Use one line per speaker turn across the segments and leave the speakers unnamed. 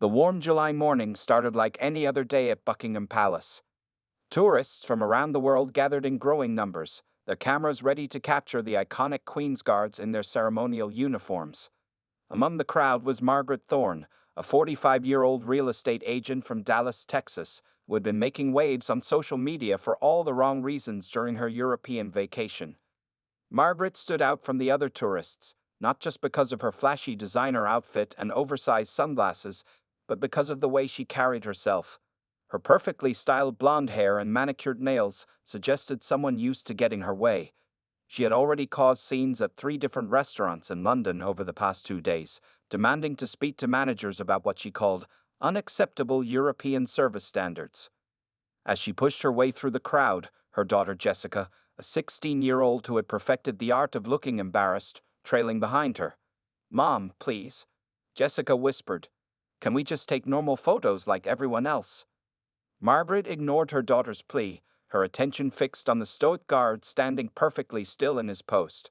The warm July morning started like any other day at Buckingham Palace. Tourists from around the world gathered in growing numbers, their cameras ready to capture the iconic Queen's Guards in their ceremonial uniforms. Among the crowd was Margaret Thorne, a 45-year-old real estate agent from Dallas, Texas, who had been making waves on social media for all the wrong reasons during her European vacation. Margaret stood out from the other tourists, not just because of her flashy designer outfit and oversized sunglasses, but because of the way she carried herself. Her perfectly styled blonde hair and manicured nails suggested someone used to getting her way. She had already caused scenes at 3 different restaurants in London over the past 2 days, demanding to speak to managers about what she called unacceptable European service standards. As she pushed her way through the crowd, her daughter Jessica, a 16-year-old who had perfected the art of looking embarrassed, trailing behind her. "Mom, please," Jessica whispered. "Can we just take normal photos like everyone else?" Margaret ignored her daughter's plea, her attention fixed on the stoic guard standing perfectly still in his post.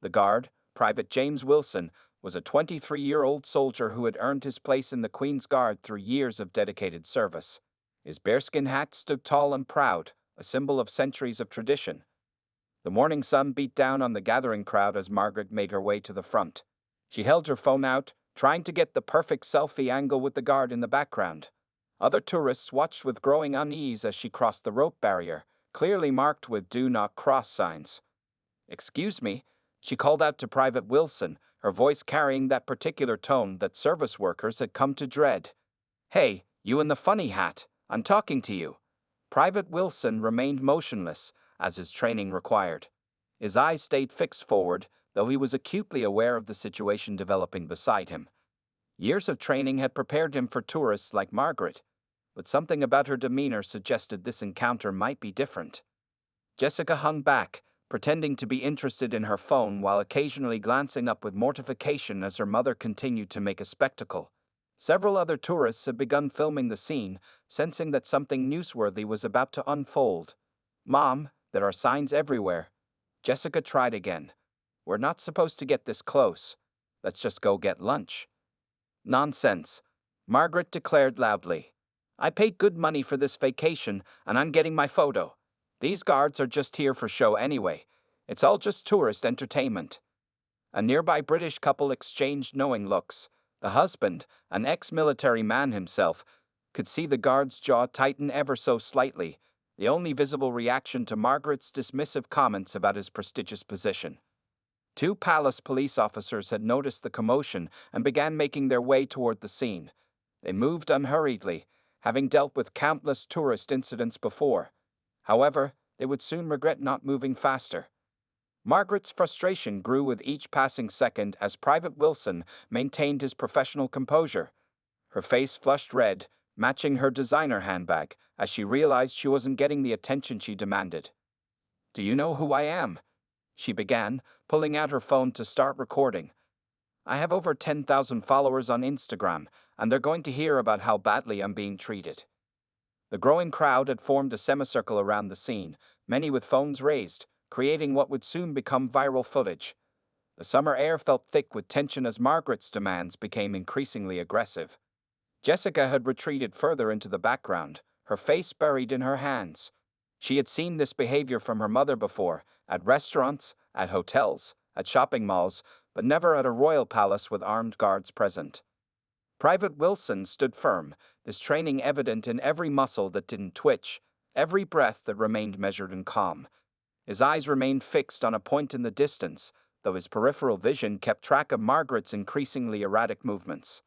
The guard, Private James Wilson, was a 23-year-old soldier who had earned his place in the Queen's Guard through years of dedicated service. His bearskin hat stood tall and proud, a symbol of centuries of tradition. The morning sun beat down on the gathering crowd as Margaret made her way to the front. She held her phone out, trying to get the perfect selfie angle with the guard in the background. Other tourists watched with growing unease as she crossed the rope barrier, clearly marked with "Do Not Cross" signs. "Excuse me," she called out to Private Wilson, her voice carrying that particular tone that service workers had come to dread. "Hey, you in the funny hat, I'm talking to you." Private Wilson remained motionless, as his training required. His eyes stayed fixed forward, though he was acutely aware of the situation developing beside him. Years of training had prepared him for tourists like Margaret, but something about her demeanor suggested this encounter might be different. Jessica hung back, pretending to be interested in her phone while occasionally glancing up with mortification as her mother continued to make a spectacle. Several other tourists had begun filming the scene, sensing that something newsworthy was about to unfold. "Mom, there are signs everywhere." Jessica tried again. "We're not supposed to get this close. Let's just go get lunch." "Nonsense," Margaret declared loudly. "I paid good money for this vacation, and I'm getting my photo. These guards are just here for show anyway. It's all just tourist entertainment." A nearby British couple exchanged knowing looks. The husband, an ex-military man himself, could see the guard's jaw tighten ever so slightly, the only visible reaction to Margaret's dismissive comments about his prestigious position. 2 palace police officers had noticed the commotion and began making their way toward the scene. They moved unhurriedly, having dealt with countless tourist incidents before. However, they would soon regret not moving faster. Margaret's frustration grew with each passing second as Private Wilson maintained his professional composure. Her face flushed red, matching her designer handbag, as she realized she wasn't getting the attention she demanded. "Do you know who I am?" she began, pulling out her phone to start recording. "I have over 10,000 followers on Instagram, and they're going to hear about how badly I'm being treated." The growing crowd had formed a semicircle around the scene, many with phones raised, creating what would soon become viral footage. The summer air felt thick with tension as Margaret's demands became increasingly aggressive. Jessica had retreated further into the background, her face buried in her hands. She had seen this behavior from her mother before, at restaurants, at hotels, at shopping malls, but never at a royal palace with armed guards present. Private Wilson stood firm, this training evident in every muscle that didn't twitch, every breath that remained measured and calm. His eyes remained fixed on a point in the distance, though his peripheral vision kept track of Margaret's increasingly erratic movements.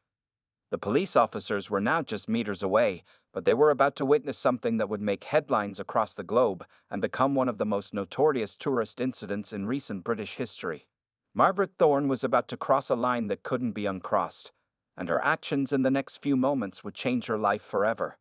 The police officers were now just meters away, but they were about to witness something that would make headlines across the globe and become one of the most notorious tourist incidents in recent British history. Margaret Thorne was about to cross a line that couldn't be uncrossed, and her actions in the next few moments would change her life forever.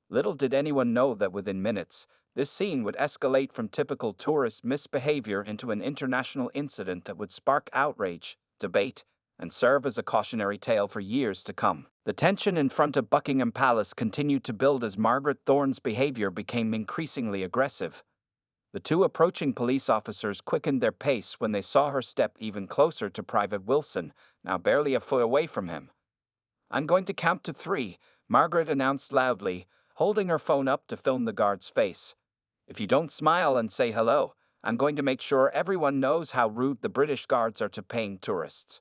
Little did anyone know that within minutes, this scene would escalate from typical tourist misbehavior into an international incident that would spark outrage, debate, and serve as a cautionary tale for years to come. The tension in front of Buckingham Palace continued to build as Margaret Thorne's behavior became increasingly aggressive. The 2 approaching police officers quickened their pace when they saw her step even closer to Private Wilson, now barely a foot away from him. I'm going to count to 3, Margaret announced loudly, holding her phone up to film the guard's face. If you don't smile and say hello, I'm going to make sure everyone knows how rude the British guards are to paying tourists.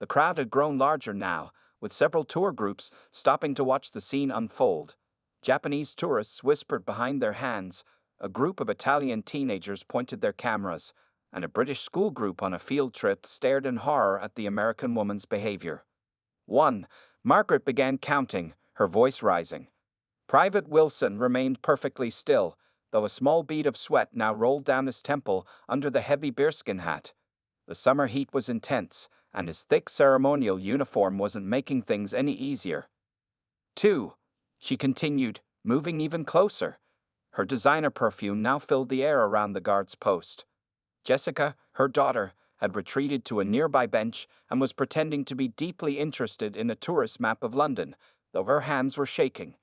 The crowd had grown larger now, with several tour groups stopping to watch the scene unfold. Japanese tourists whispered behind their hands, a group of Italian teenagers pointed their cameras, and a British school group on a field trip stared in horror at the American woman's behavior. 1. Margaret began counting, her voice rising. Private Wilson remained perfectly still, though a small bead of sweat now rolled down his temple under the heavy bearskin hat. The summer heat was intense, and his thick ceremonial uniform wasn't making things any easier. 2. She continued, moving even closer. Her designer perfume now filled the air around the guard's post. Jessica, her daughter, had retreated to a nearby bench and was pretending to be deeply interested in a tourist map of London, though her hands were shaking.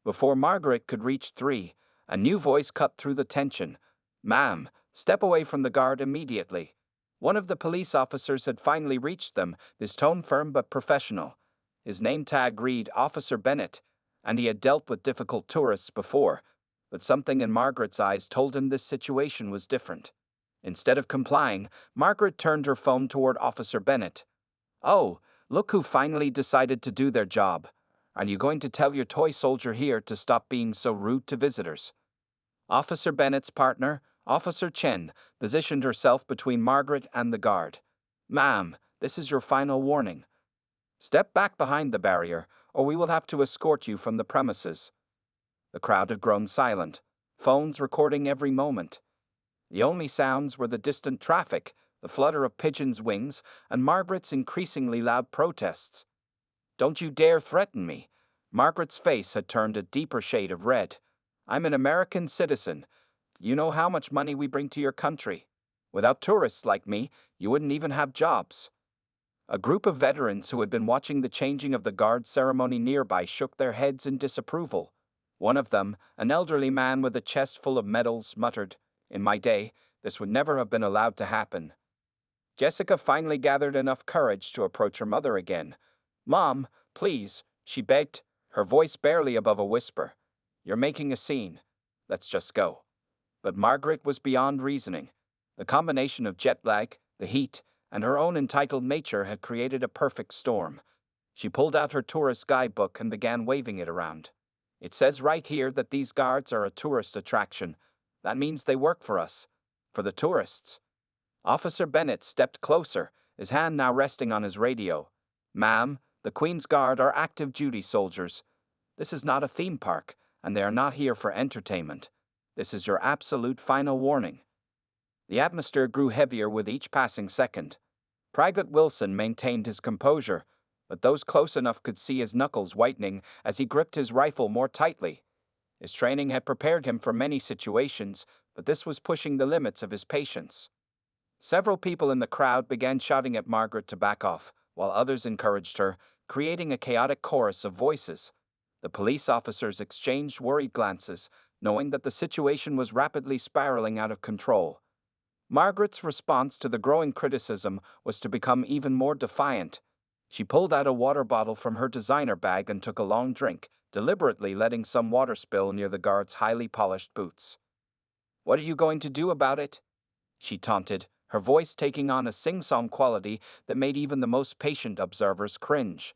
Before Margaret could reach 3, a new voice cut through the tension. "Ma'am, step away from the guard immediately." One of the police officers had finally reached them, his tone firm but professional. His name tag read Officer Bennett, and he had dealt with difficult tourists before, but something in Margaret's eyes told him this situation was different. Instead of complying, Margaret turned her phone toward Officer Bennett. "Oh, look who finally decided to do their job. Are you going to tell your toy soldier here to stop being so rude to visitors?" Officer Bennett's partner, Officer Chen, positioned herself between Margaret and the guard. "Ma'am, this is your final warning. Step back behind the barrier, or we will have to escort you from the premises." The crowd had grown silent, phones recording every moment. The only sounds were the distant traffic, the flutter of pigeons' wings, and Margaret's increasingly loud protests. "Don't you dare threaten me." Margaret's face had turned a deeper shade of red. "I'm an American citizen. You know how much money we bring to your country. Without tourists like me, you wouldn't even have jobs." A group of veterans who had been watching the changing of the guard ceremony nearby shook their heads in disapproval. One of them, an elderly man with a chest full of medals, muttered, "In my day, this would never have been allowed to happen." Jessica finally gathered enough courage to approach her mother again. "Mom, please," she begged, her voice barely above a whisper. "You're making a scene. Let's just go." But Margaret was beyond reasoning. The combination of jet lag, the heat, and her own entitled nature had created a perfect storm. She pulled out her tourist guidebook and began waving it around. "It says right here that these guards are a tourist attraction. That means they work for us, for the tourists." Officer Bennett stepped closer, his hand now resting on his radio. "Ma'am, the Queen's Guard are active duty soldiers. This is not a theme park, and they are not here for entertainment. This is your absolute final warning." The atmosphere grew heavier with each passing second. Private Wilson maintained his composure, but those close enough could see his knuckles whitening as he gripped his rifle more tightly. His training had prepared him for many situations, but this was pushing the limits of his patience. Several people in the crowd began shouting at Margaret to back off, while others encouraged her, creating a chaotic chorus of voices. The police officers exchanged worried glances, knowing that the situation was rapidly spiraling out of control. Margaret's response to the growing criticism was to become even more defiant. She pulled out a water bottle from her designer bag and took a long drink, deliberately letting some water spill near the guard's highly polished boots. "What are you going to do about it?" she taunted, her voice taking on a sing-song quality that made even the most patient observers cringe.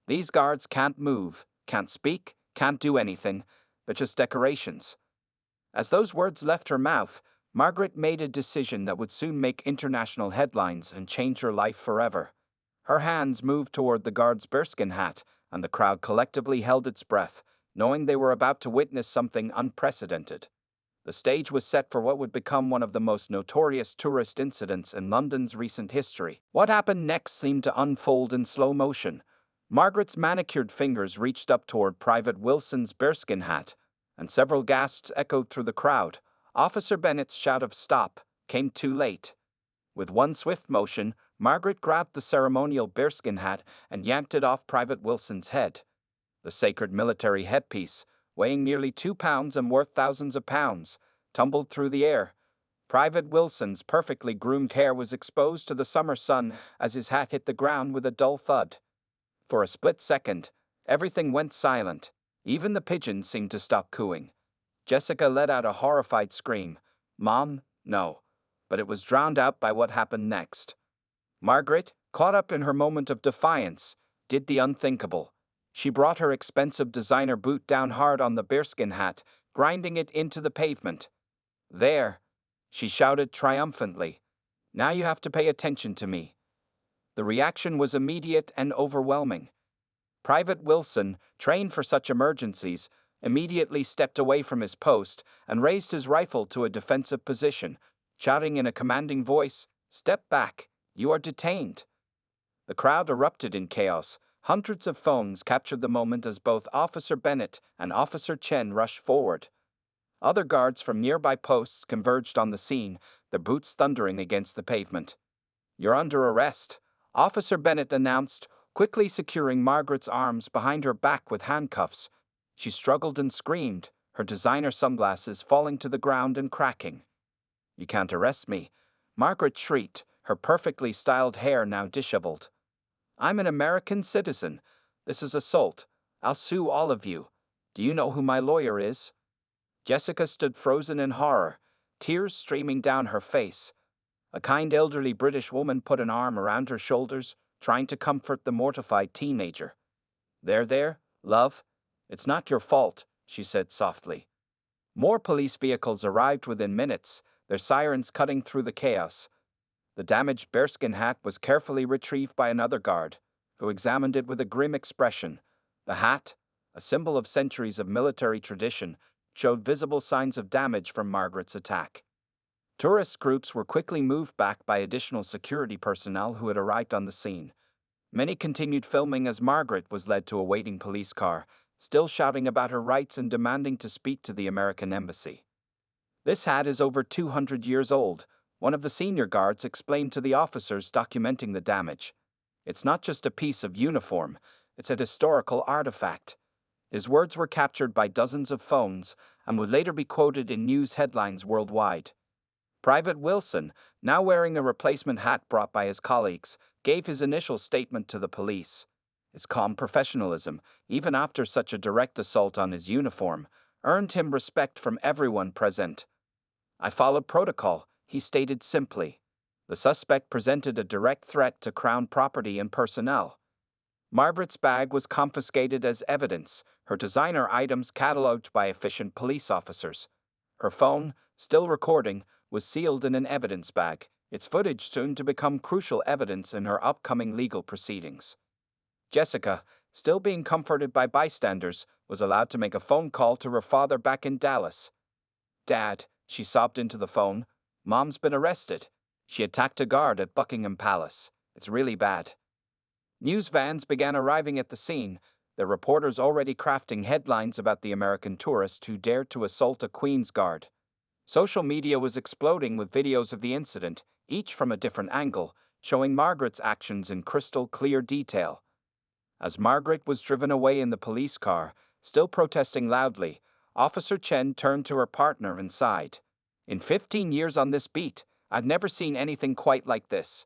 "These guards can't move, can't speak, can't do anything. They're just decorations." As those words left her mouth, Margaret made a decision that would soon make international headlines and change her life forever. Her hands moved toward the guard's bearskin hat, and the crowd collectively held its breath, knowing they were about to witness something unprecedented. The stage was set for what would become one of the most notorious tourist incidents in London's recent history. What happened next seemed to unfold in slow motion. Margaret's manicured fingers reached up toward Private Wilson's bearskin hat, and several gasps echoed through the crowd. Officer Bennett's shout of "Stop" came too late. With one swift motion, Margaret grabbed the ceremonial bearskin hat and yanked it off Private Wilson's head. The sacred military headpiece, weighing nearly 2 pounds and worth thousands of pounds, tumbled through the air. Private Wilson's perfectly groomed hair was exposed to the summer sun as his hat hit the ground with a dull thud. For a split second, everything went silent. Even the pigeons seemed to stop cooing. Jessica let out a horrified scream. "Mom, no." But it was drowned out by what happened next. Margaret, caught up in her moment of defiance, did the unthinkable. She brought her expensive designer boot down hard on the bearskin hat, grinding it into the pavement. "There," she shouted triumphantly. "Now you have to pay attention to me." The reaction was immediate and overwhelming. Private Wilson, trained for such emergencies, immediately stepped away from his post and raised his rifle to a defensive position, shouting in a commanding voice, "Step back, you are detained." The crowd erupted in chaos. Hundreds of phones captured the moment as both Officer Bennett and Officer Chen rushed forward. Other guards from nearby posts converged on the scene, their boots thundering against the pavement. "You're under arrest," Officer Bennett announced, quickly securing Margaret's arms behind her back with handcuffs. She struggled and screamed, her designer sunglasses falling to the ground and cracking. "You can't arrest me," Margaret shrieked, her perfectly styled hair now disheveled. "I'm an American citizen. This is assault. I'll sue all of you. Do you know who my lawyer is?" Jessica stood frozen in horror, tears streaming down her face. A kind elderly British woman put an arm around her shoulders, trying to comfort the mortified teenager. There, love. It's not your fault," she said softly. More police vehicles arrived within minutes, their sirens cutting through the chaos. The damaged bearskin hat was carefully retrieved by another guard, who examined it with a grim expression. The hat, a symbol of centuries of military tradition, showed visible signs of damage from Margaret's attack. Tourist groups were quickly moved back by additional security personnel who had arrived on the scene. Many continued filming as Margaret was led to a waiting police car, still shouting about her rights and demanding to speak to the American embassy. "This hat is over 200 years old," one of the senior guards explained to the officers documenting the damage. "It's not just a piece of uniform, it's a historical artifact." His words were captured by dozens of phones and would later be quoted in news headlines worldwide. Private Wilson, now wearing a replacement hat brought by his colleagues, gave his initial statement to the police. His calm professionalism, even after such a direct assault on his uniform, earned him respect from everyone present. "I followed protocol," he stated simply. The suspect presented a direct threat to Crown property and personnel. Margaret's bag was confiscated as evidence, her designer items catalogued by efficient police officers. Her phone, still recording, was sealed in an evidence bag, its footage soon to become crucial evidence in her upcoming legal proceedings. Jessica, still being comforted by bystanders, was allowed to make a phone call to her father back in Dallas. "Dad," she sobbed into the phone, "Mom's been arrested. She attacked a guard at Buckingham Palace. It's really bad." News vans began arriving at the scene, their reporters already crafting headlines about the American tourist who dared to assault a Queen's Guard. Social media was exploding with videos of the incident, each from a different angle, showing Margaret's actions in crystal clear detail. As Margaret was driven away in the police car, still protesting loudly, Officer Chen turned to her partner and sighed. "In 15 years on this beat, I've never seen anything quite like this."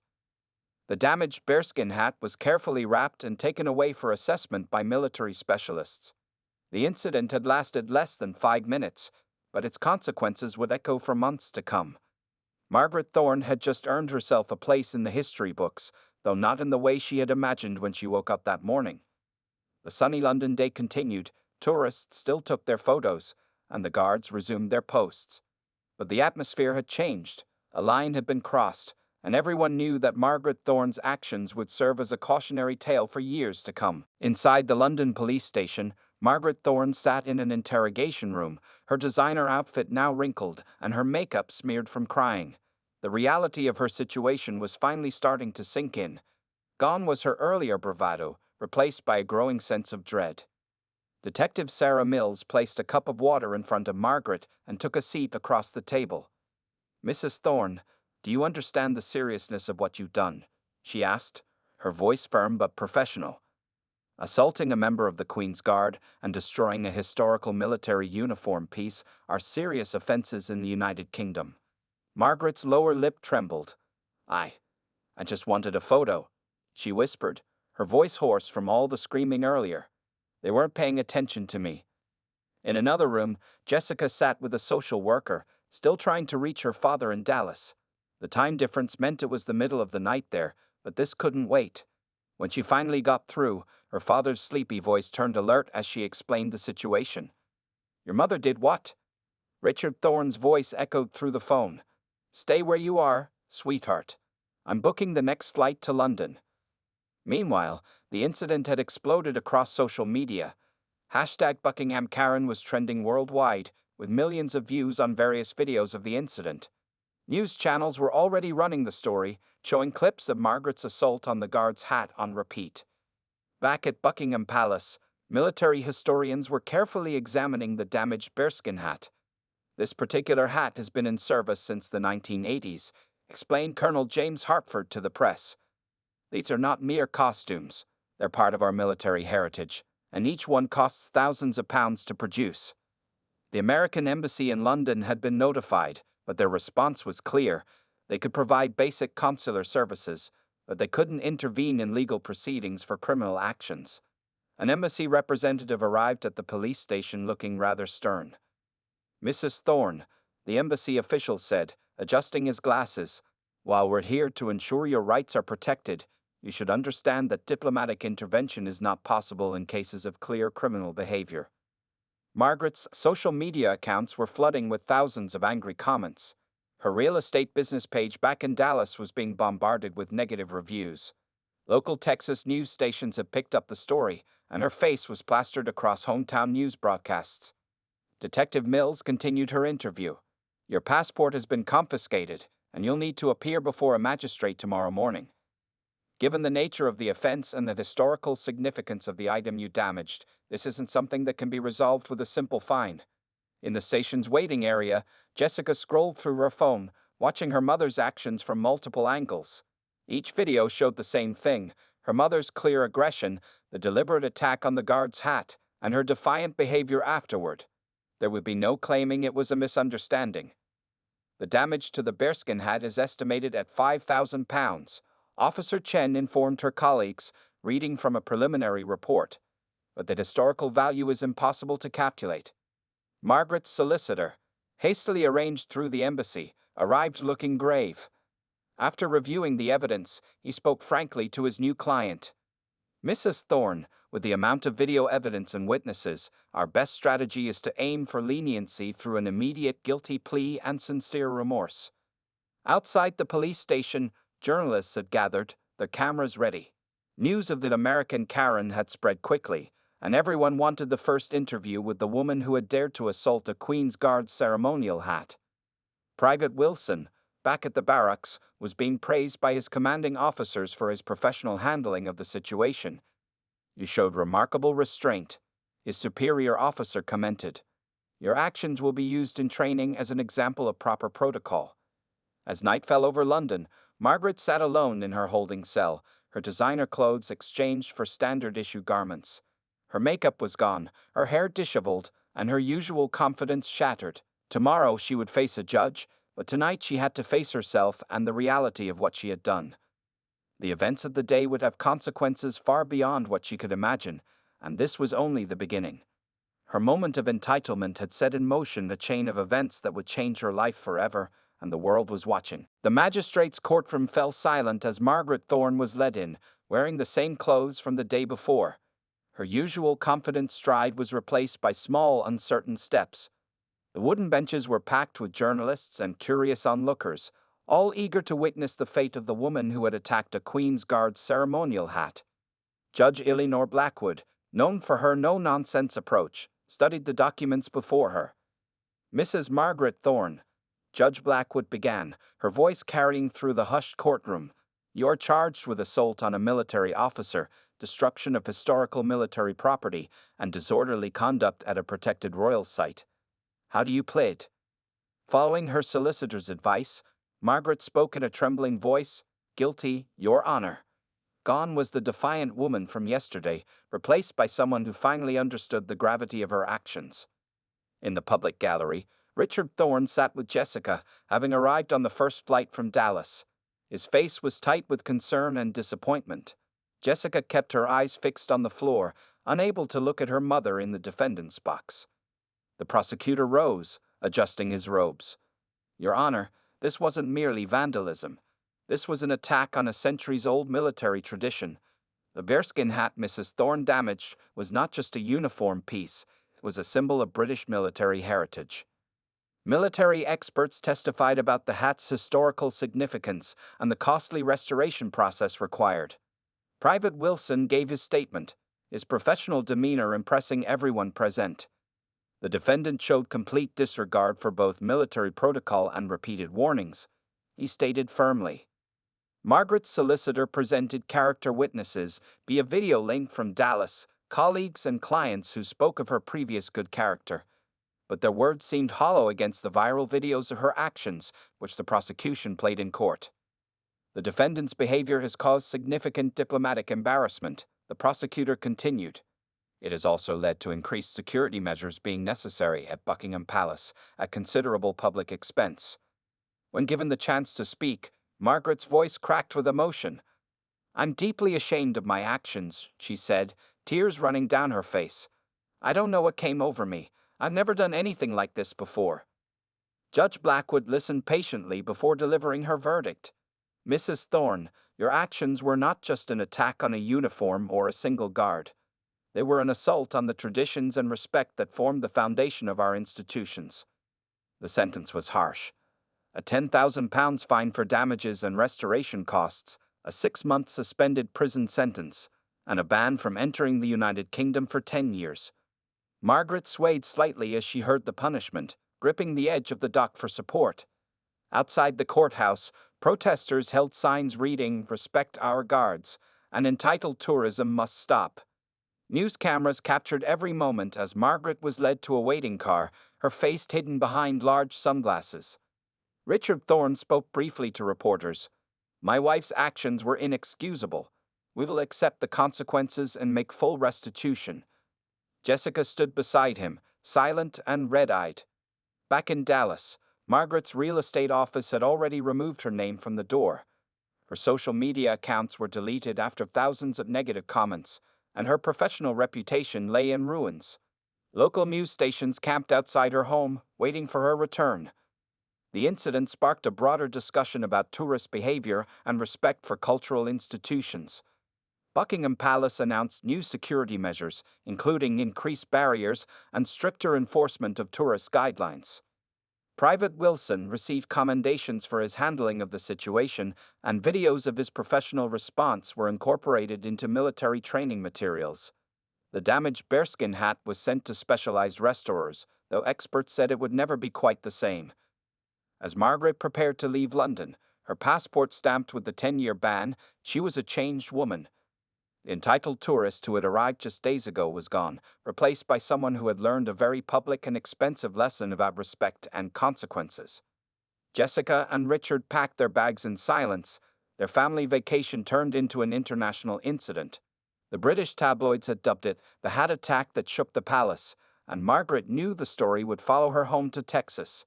The damaged bearskin hat was carefully wrapped and taken away for assessment by military specialists. The incident had lasted less than 5 minutes, but its consequences would echo for months to come. Margaret Thorne had just earned herself a place in the history books, though not in the way she had imagined when she woke up that morning. The sunny London day continued, tourists still took their photos, and the guards resumed their posts. But the atmosphere had changed, a line had been crossed, and everyone knew that Margaret Thorne's actions would serve as a cautionary tale for years to come. Inside the London police station, Margaret Thorne sat in an interrogation room, her designer outfit now wrinkled and her makeup smeared from crying. The reality of her situation was finally starting to sink in. Gone was her earlier bravado, replaced by a growing sense of dread. Detective Sarah Mills placed a cup of water in front of Margaret and took a seat across the table. "Mrs. Thorne, do you understand the seriousness of what you've done?" she asked, her voice firm but professional. "Assaulting a member of the Queen's Guard and destroying a historical military uniform piece are serious offenses in the United Kingdom." Margaret's lower lip trembled. I just wanted a photo," she whispered, her voice hoarse from all the screaming earlier. They weren't paying attention to me. In another room, Jessica sat with a social worker, still trying to reach her father in Dallas. The time difference meant it was the middle of the night there, but this couldn't wait. When she finally got through, her father's sleepy voice turned alert as she explained the situation. "Your mother did what?" Richard Thorne's voice echoed through the phone. "Stay where you are, sweetheart. I'm booking the next flight to London." Meanwhile, the incident had exploded across social media. Hashtag Buckingham Karen was trending worldwide, with millions of views on various videos of the incident. News channels were already running the story, showing clips of Margaret's assault on the guard's hat on repeat. Back at Buckingham Palace, military historians were carefully examining the damaged bearskin hat. "This particular hat has been in service since the 1980s, explained Colonel James Hartford to the press. "These are not mere costumes. They're part of our military heritage, and each one costs thousands of pounds to produce." The American embassy in London had been notified, but their response was clear. They could provide basic consular services, but they couldn't intervene in legal proceedings for criminal actions. An embassy representative arrived at the police station looking rather stern. "Mrs. Thorne," the embassy official said, adjusting his glasses, "while we're here to ensure your rights are protected, you should understand that diplomatic intervention is not possible in cases of clear criminal behavior." Margaret's social media accounts were flooding with thousands of angry comments. Her real estate business page back in Dallas was being bombarded with negative reviews. Local Texas news stations had picked up the story, and her face was plastered across hometown news broadcasts. Detective Mills continued her interview. "Your passport has been confiscated, and you'll need to appear before a magistrate tomorrow morning. Given the nature of the offense and the historical significance of the item you damaged, this isn't something that can be resolved with a simple fine." In the station's waiting area, Jessica scrolled through her phone, watching her mother's actions from multiple angles. Each video showed the same thing: her mother's clear aggression, the deliberate attack on the guard's hat, and her defiant behavior afterward. There would be no claiming it was a misunderstanding. "The damage to the bearskin hat is estimated at £5,000, Officer Chen informed her colleagues, reading from a preliminary report. "But the historical value is impossible to calculate." Margaret's solicitor, hastily arranged through the embassy, arrived looking grave. After reviewing the evidence, he spoke frankly to his new client. "Mrs. Thorne, with the amount of video evidence and witnesses, our best strategy is to aim for leniency through an immediate guilty plea and sincere remorse." Outside the police station, journalists had gathered, their cameras ready. News of the American Karen had spread quickly, and everyone wanted the first interview with the woman who had dared to assault a Queen's Guard ceremonial hat. Private Wilson, back at the barracks, was being praised by his commanding officers for his professional handling of the situation. "You showed remarkable restraint," his superior officer commented. "Your actions will be used in training as an example of proper protocol." As night fell over London, Margaret sat alone in her holding cell, her designer clothes exchanged for standard-issue garments. Her makeup was gone, her hair disheveled, and her usual confidence shattered. Tomorrow she would face a judge, but tonight she had to face herself and the reality of what she had done. The events of the day would have consequences far beyond what she could imagine, and this was only the beginning. Her moment of entitlement had set in motion a chain of events that would change her life forever, and the world was watching. The magistrate's courtroom fell silent as Margaret Thorne was led in, wearing the same clothes from the day before. Her usual confident stride was replaced by small, uncertain steps. The wooden benches were packed with journalists and curious onlookers, all eager to witness the fate of the woman who had attacked a Queen's Guard ceremonial hat. Judge Eleanor Blackwood, known for her no-nonsense approach, studied the documents before her. "Mrs. Margaret Thorne," Judge Blackwood began, her voice carrying through the hushed courtroom, "you are charged with assault on a military officer, destruction of historical military property, and disorderly conduct at a protected royal site. How do you plead?" Following her solicitor's advice, Margaret spoke in a trembling voice, "Guilty, Your Honor." Gone was the defiant woman from yesterday, replaced by someone who finally understood the gravity of her actions. In the public gallery, Richard Thorne sat with Jessica, having arrived on the first flight from Dallas. His face was tight with concern and disappointment. Jessica kept her eyes fixed on the floor, unable to look at her mother in the defendant's box. The prosecutor rose, adjusting his robes. Your Honor, this wasn't merely vandalism. This was an attack on a centuries-old military tradition. The bearskin hat Mrs. Thorne damaged was not just a uniform piece, it was a symbol of British military heritage. Military experts testified about the hat's historical significance and the costly restoration process required. Private Wilson gave his statement, his professional demeanor impressing everyone present. The defendant showed complete disregard for both military protocol and repeated warnings. He stated firmly. Margaret's solicitor presented character witnesses via video link from Dallas, colleagues and clients who spoke of her previous good character. But their words seemed hollow against the viral videos of her actions, which the prosecution played in court. The defendant's behavior has caused significant diplomatic embarrassment, the prosecutor continued. It has also led to increased security measures being necessary at Buckingham Palace at considerable public expense. When given the chance to speak, Margaret's voice cracked with emotion. I'm deeply ashamed of my actions, she said, tears running down her face. I don't know what came over me. I've never done anything like this before. Judge Blackwood listened patiently before delivering her verdict. Mrs. Thorne, your actions were not just an attack on a uniform or a single guard. They were an assault on the traditions and respect that formed the foundation of our institutions. The sentence was harsh. A £10,000 fine for damages and restoration costs, a 6-month suspended prison sentence, and a ban from entering the United Kingdom for 10 years. Margaret swayed slightly as she heard the punishment, gripping the edge of the dock for support. Outside the courthouse, protesters held signs reading, "Respect our guards," and "Entitled tourism must stop." News cameras captured every moment as Margaret was led to a waiting car, her face hidden behind large sunglasses. Richard Thorne spoke briefly to reporters. My wife's actions were inexcusable. We will accept the consequences and make full restitution. Jessica stood beside him, silent and red-eyed. Back in Dallas, Margaret's real estate office had already removed her name from the door. Her social media accounts were deleted after thousands of negative comments, and her professional reputation lay in ruins. Local news stations camped outside her home, waiting for her return. The incident sparked a broader discussion about tourist behavior and respect for cultural institutions. Buckingham Palace announced new security measures, including increased barriers and stricter enforcement of tourist guidelines. Private Wilson received commendations for his handling of the situation, and videos of his professional response were incorporated into military training materials. The damaged bearskin hat was sent to specialized restorers, though experts said it would never be quite the same. As Margaret prepared to leave London, her passport stamped with the 10-year ban, she was a changed woman. The entitled tourist who had arrived just days ago was gone, replaced by someone who had learned a very public and expensive lesson about respect and consequences. Jessica and Richard packed their bags in silence. Their family vacation turned into an international incident. The British tabloids had dubbed it the hat attack that shook the palace, and Margaret knew the story would follow her home to Texas.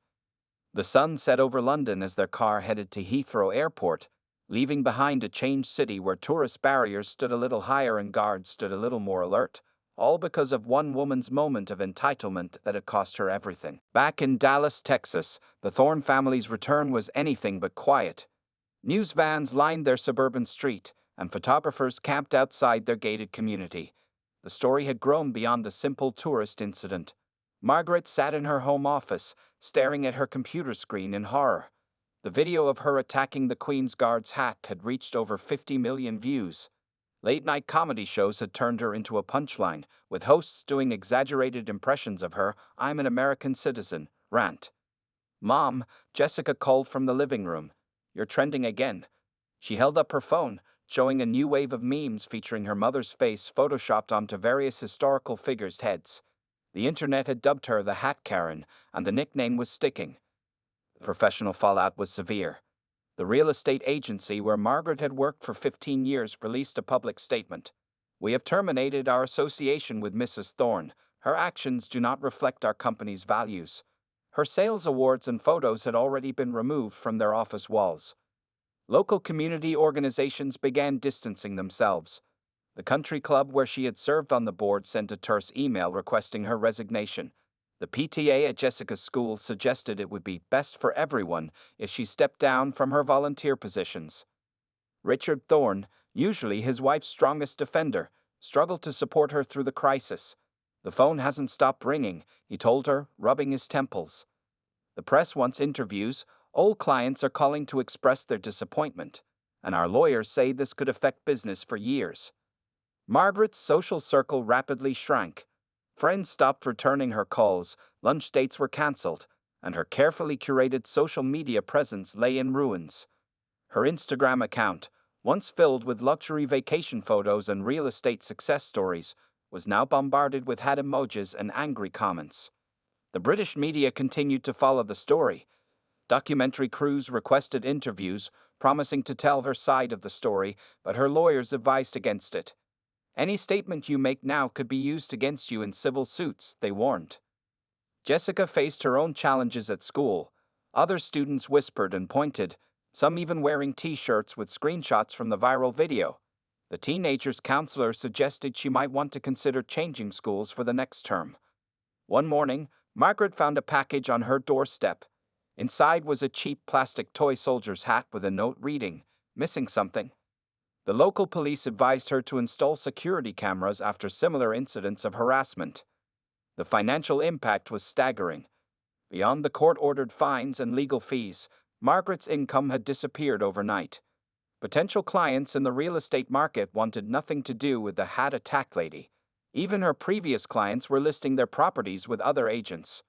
The sun set over London as their car headed to Heathrow Airport, leaving behind a changed city where tourist barriers stood a little higher and guards stood a little more alert, all because of one woman's moment of entitlement that had cost her everything. Back in Dallas, Texas, the Thorne family's return was anything but quiet. News vans lined their suburban street, and photographers camped outside their gated community. The story had grown beyond a simple tourist incident. Margaret sat in her home office, staring at her computer screen in horror. The video of her attacking the Queen's Guard's hat had reached over 50 million views. Late-night comedy shows had turned her into a punchline, with hosts doing exaggerated impressions of her "I'm an American citizen" rant. "Mom," Jessica called from the living room. "You're trending again." She held up her phone, showing a new wave of memes featuring her mother's face photoshopped onto various historical figures' heads. The internet had dubbed her the Hat Karen, and the nickname was sticking. The professional fallout was severe. The real estate agency where Margaret had worked for 15 years released a public statement. "We have terminated our association with Mrs. Thorne. Her actions do not reflect our company's values." Her sales awards and photos had already been removed from their office walls. Local community organizations began distancing themselves. The country club where she had served on the board sent a terse email requesting her resignation. The PTA at Jessica's school suggested it would be best for everyone if she stepped down from her volunteer positions. Richard Thorne, usually his wife's strongest defender, struggled to support her through the crisis. "The phone hasn't stopped ringing," he told her, rubbing his temples. "The press wants interviews, old clients are calling to express their disappointment, and our lawyers say this could affect business for years." Margaret's social circle rapidly shrank. Friends stopped returning her calls, lunch dates were cancelled, and her carefully curated social media presence lay in ruins. Her Instagram account, once filled with luxury vacation photos and real estate success stories, was now bombarded with hat emojis and angry comments. The British media continued to follow the story. Documentary crews requested interviews, promising to tell her side of the story, but her lawyers advised against it. "Any statement you make now could be used against you in civil suits," they warned. Jessica faced her own challenges at school. Other students whispered and pointed, some even wearing T-shirts with screenshots from the viral video. The teenager's counselor suggested she might want to consider changing schools for the next term. One morning, Margaret found a package on her doorstep. Inside was a cheap plastic toy soldier's hat with a note reading, "Missing something." The local police advised her to install security cameras after similar incidents of harassment. The financial impact was staggering. Beyond the court-ordered fines and legal fees, Margaret's income had disappeared overnight. Potential clients in the real estate market wanted nothing to do with the hat attack lady. Even her previous clients were listing their properties with other agents.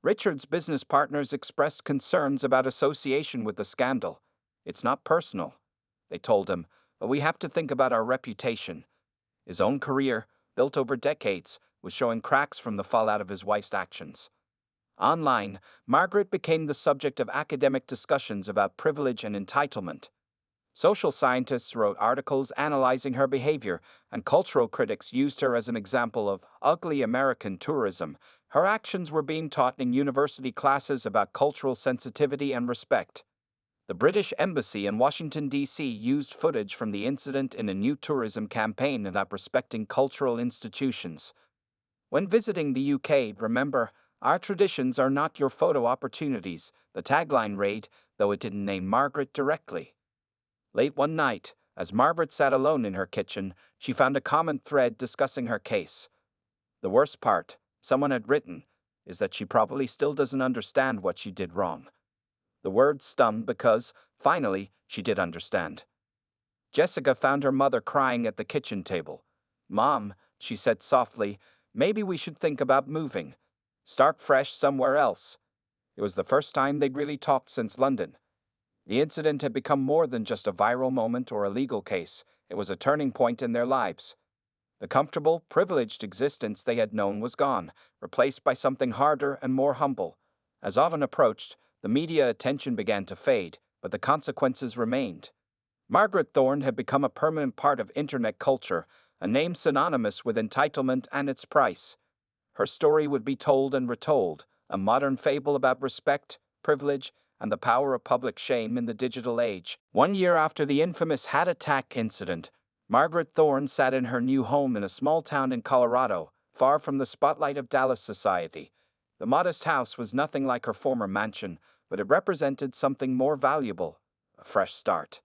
Richard's business partners expressed concerns about association with the scandal. "It's not personal," they told him, "but we have to think about our reputation." His own career, built over decades, was showing cracks from the fallout of his wife's actions. Online, Margaret became the subject of academic discussions about privilege and entitlement. Social scientists wrote articles analyzing her behavior, and cultural critics used her as an example of ugly American tourism. Her actions were being taught in university classes about cultural sensitivity and respect. The British Embassy in Washington, D.C. used footage from the incident in a new tourism campaign about respecting cultural institutions. "When visiting the UK, remember, our traditions are not your photo opportunities," the tagline read, though it didn't name Margaret directly. Late one night, as Margaret sat alone in her kitchen, she found a comment thread discussing her case. "The worst part," someone had written, "is that she probably still doesn't understand what she did wrong." The words stung because, finally, she did understand. Jessica found her mother crying at the kitchen table. "Mom," she said softly, "maybe we should think about moving. Start fresh somewhere else." It was the first time they'd really talked since London. The incident had become more than just a viral moment or a legal case. It was a turning point in their lives. The comfortable, privileged existence they had known was gone, replaced by something harder and more humble. As autumn approached, the media attention began to fade, but the consequences remained. Margaret Thorne had become a permanent part of internet culture, a name synonymous with entitlement and its price. Her story would be told and retold, a modern fable about respect, privilege, and the power of public shame in the digital age. 1 year after the infamous hat attack incident, Margaret Thorne sat in her new home in a small town in Colorado, far from the spotlight of Dallas society. The modest house was nothing like her former mansion, but it represented something more valuable: a fresh start.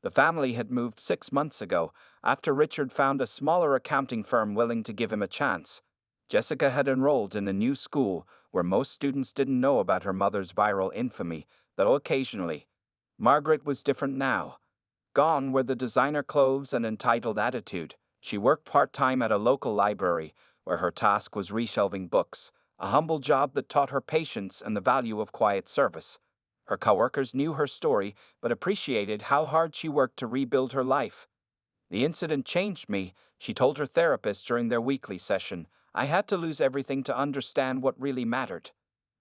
The family had moved 6 months ago, after Richard found a smaller accounting firm willing to give him a chance. Jessica had enrolled in a new school where most students didn't know about her mother's viral infamy, though occasionally. Margaret was different now. Gone were the designer clothes and entitled attitude. She worked part-time at a local library, where her task was reshelving books, a humble job that taught her patience and the value of quiet service. Her coworkers knew her story, but appreciated how hard she worked to rebuild her life. "The incident changed me," she told her therapist during their weekly session. "I had to lose everything to understand what really mattered."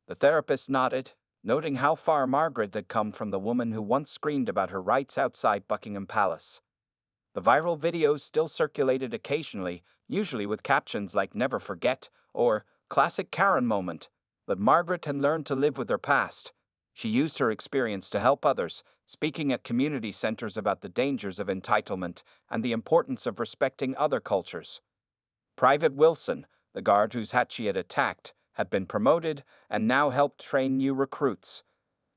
The therapist nodded, noting how far Margaret had come from the woman who once screamed about her rights outside Buckingham Palace. The viral videos still circulated occasionally, usually with captions like "Never Forget" or "Classic Karen Moment," but Margaret had learned to live with her past. She used her experience to help others, speaking at community centers about the dangers of entitlement and the importance of respecting other cultures. Private Wilson, the guard whose hat she had attacked, had been promoted and now helped train new recruits.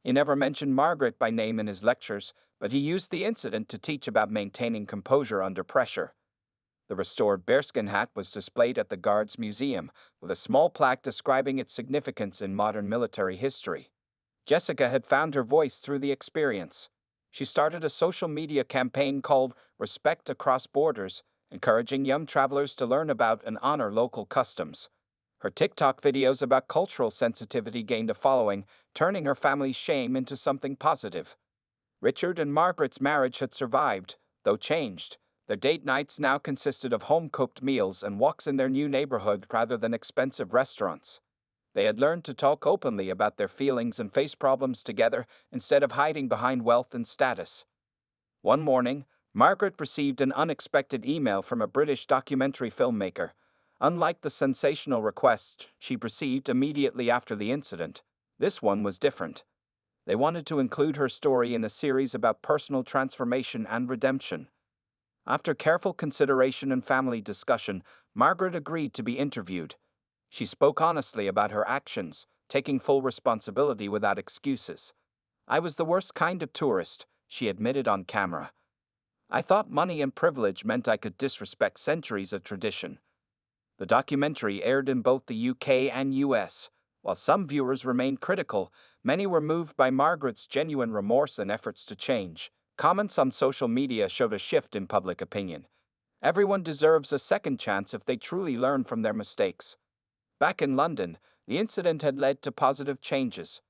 He never mentioned Margaret by name in his lectures, but he used the incident to teach about maintaining composure under pressure. The restored bearskin hat was displayed at the Guards Museum, with a small plaque describing its significance in modern military history. Jessica had found her voice through the experience. She started a social media campaign called Respect Across Borders, encouraging young travelers to learn about and honor local customs. Her TikTok videos about cultural sensitivity gained a following, turning her family's shame into something positive. Richard and Margaret's marriage had survived, though changed. Their date nights now consisted of home-cooked meals and walks in their new neighborhood rather than expensive restaurants. They had learned to talk openly about their feelings and face problems together instead of hiding behind wealth and status. One morning, Margaret received an unexpected email from a British documentary filmmaker. Unlike the sensational request she received immediately after the incident, this one was different. They wanted to include her story in a series about personal transformation and redemption. After careful consideration and family discussion, Margaret agreed to be interviewed. She spoke honestly about her actions, taking full responsibility without excuses. "I was the worst kind of tourist," she admitted on camera. "I thought money and privilege meant I could disrespect centuries of tradition." The documentary aired in both the UK and US. While some viewers remained critical, many were moved by Margaret's genuine remorse and efforts to change. Comments on social media showed a shift in public opinion. Everyone deserves a second chance if they truly learn from their mistakes. Back in London, the incident had led to positive changes.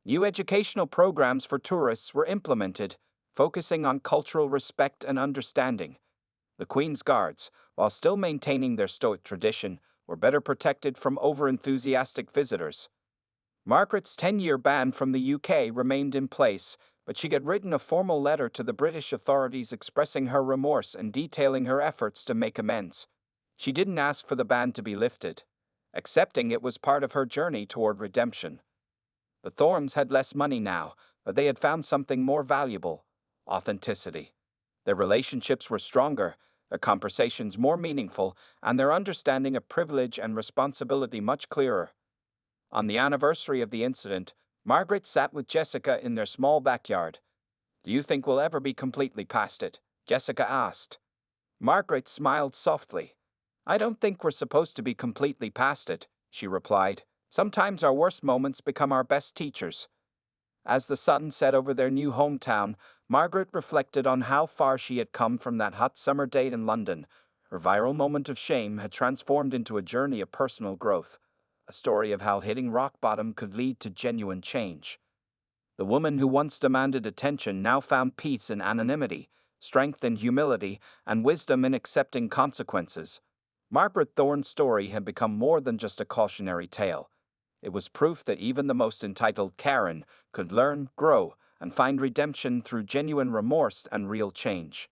New educational programs for tourists were implemented, focusing on cultural respect and understanding. The Queen's Guards, while still maintaining their stoic tradition, were better protected from over-enthusiastic visitors. Margaret's 10-year ban from the UK remained in place, but she had written a formal letter to the British authorities expressing her remorse and detailing her efforts to make amends. She didn't ask for the ban to be lifted. Accepting it was part of her journey toward redemption. The Thorns had less money now, but they had found something more valuable: authenticity. Their relationships were stronger, their conversations more meaningful, and their understanding of privilege and responsibility much clearer. On the anniversary of the incident, Margaret sat with Jessica in their small backyard. "Do you think we'll ever be completely past it?" Jessica asked. Margaret smiled softly. "I don't think we're supposed to be completely past it," she replied. "Sometimes our worst moments become our best teachers." As the sun set over their new hometown, Margaret reflected on how far she had come from that hot summer day in London. Her viral moment of shame had transformed into a journey of personal growth, a story of how hitting rock bottom could lead to genuine change. The woman who once demanded attention now found peace in anonymity, strength in humility, and wisdom in accepting consequences. Margaret Thorne's story had become more than just a cautionary tale. It was proof that even the most entitled Karen could learn, grow, and find redemption through genuine remorse and real change.